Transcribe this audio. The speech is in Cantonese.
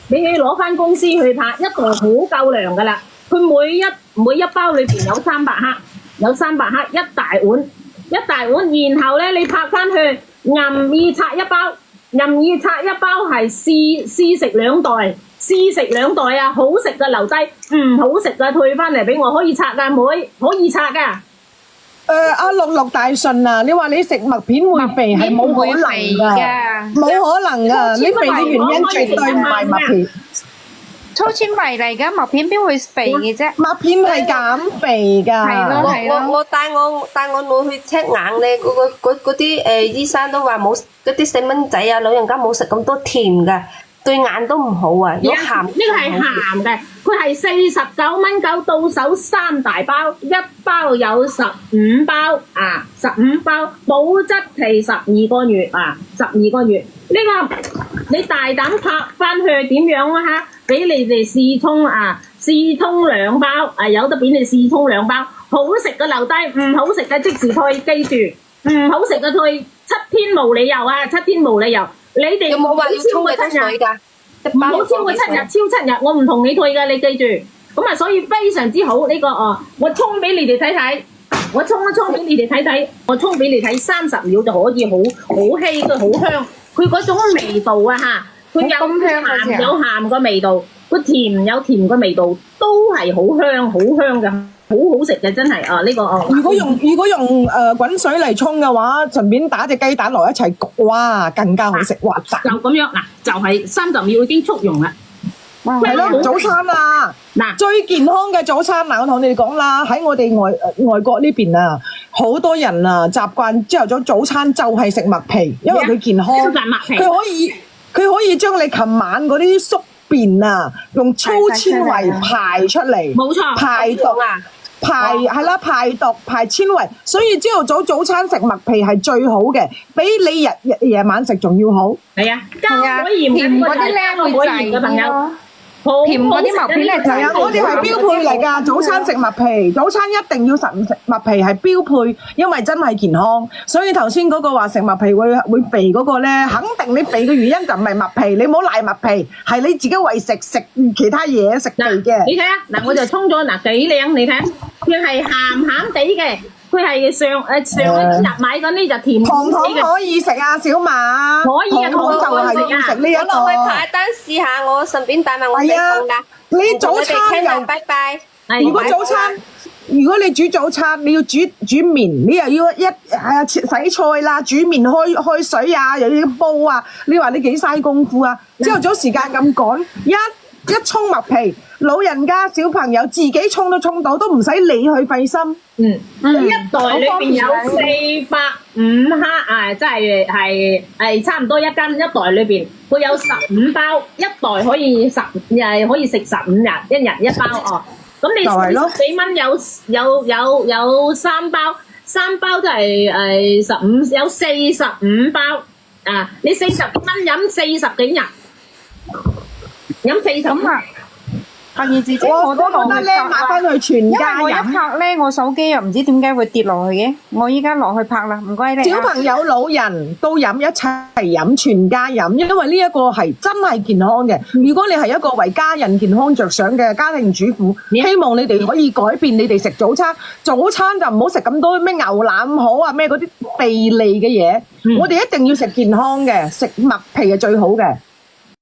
你去攞翻公司去拍，一袋好夠量噶啦。佢每一包裏邊有300克，有300克一大碗，然後咧你拍翻去任意拆一包係試食2袋。試食2袋啊，好食嘅留低，唔好食嘅退翻嚟俾我，可以拆噶，可以拆噶。阿陸大順啊，你話你食麥片會肥係冇可能㗎，冇可能㗎，你肥嘅原因絕對唔係麥片。粗纖維嚟㗎，麥片邊會肥嘅啫？麥片係減肥㗎。係咯係咯。我帶我女去 check 眼咧，嗰啲醫生都話冇嗰啲細蚊仔啊、老人家冇食咁多甜㗎。對眼都唔好啊！有鹹呢個係鹹嘅，佢係49.9到手3大包，一包有15包啊，15包，保質期12個月啊，12個月。呢個你大膽拍翻去點樣啊？嚇，俾你哋試沖啊，試沖2包啊，有得俾你試沖2包，好食嘅留低，唔好食嘅即時退，記住，唔好食嘅退，7天無理由啊，7天無理由。你哋有冇話要沖幾多水㗎？唔好超過7日，超7日我唔同你退㗎，你記住。咁啊，所以非常之好呢個哦，我沖俾你哋睇睇，我沖一沖俾你哋睇睇，我沖俾你睇30秒就可以好稀嘅好香，佢嗰種味道啊嚇，佢有鹹有鹹嘅味道，個甜有甜嘅味道，都係好香好香嘅。好好食嘅真係啊！呢個哦，如果用滾水嚟沖嘅話，順便打隻雞蛋落一齊焗，哇，更加好食！哇，就咁樣嗱，就係30秒已經速溶啦。係咯，早餐啊，嗱，最健康嘅早餐嗱，我同你哋講啦，喺我哋外國呢邊啊，好多人啊習慣朝頭早餐就係食麥皮，因為佢健康，佢可以將你琴晚嗰啲宿便啊，用粗纖維排出嚟，冇錯，排毒啊！係啦，排毒排纖維，所以朝頭早餐食麥皮係最好嘅，比你夜晚食仲要好。係啊，加可鹽甜嗰啲咧會滯嘅朋友，甜嗰啲麥片咧係啊，我哋係標配嚟㗎。早餐食麥皮，早餐一定要食麥皮係標配，因為真係健康。所以頭先嗰個話食麥皮會肥嗰個咧，肯定你肥嘅原因就唔係麥皮，你唔好賴麥皮，係你自己為食其他嘢食肥嘅。你睇下嗱，我就沖咗嗱幾靚，你睇佢係鹹鹹地嘅。佢係上一日買嗰呢就甜糖可以食啊，小馬。可以啊，糖就係要食呢一個。我落去排單試下，我順便帶埋我哋餸㗎。你早餐又拜拜。如果你煮早餐，你要煮麵，你又要洗菜啦，煮麵開水啊，又要煲啊，你話你幾嘥功夫啊？朝頭早時間咁趕，一沖麥皮，老人家小朋友自己沖都沖到，都唔使你去費心。一袋裏邊有450克啊，即係差唔多一斤。一袋裏邊佢有15包，一袋可以食15日，一日一包哦。咁你40幾蚊有3包，3包就係15，有45包啊！你40幾蚊飲40幾日，飲40日。阿二姐姐，我都覺得咧，買翻去全家飲。因為我一拍咧，我手機又唔知點解會跌落去嘅。我依家落去拍啦，唔該你。小朋友、老人都飲，一齊飲，全家飲，因為呢一個係真係健康嘅。如果你係一個為家人健康着想嘅家庭主婦，希望你哋可以改變你哋食早餐。早餐就唔好食咁多咩牛腩河啊，咩嗰啲肥膩嘅嘢。我哋一定要食健康嘅，食麥皮係最好嘅。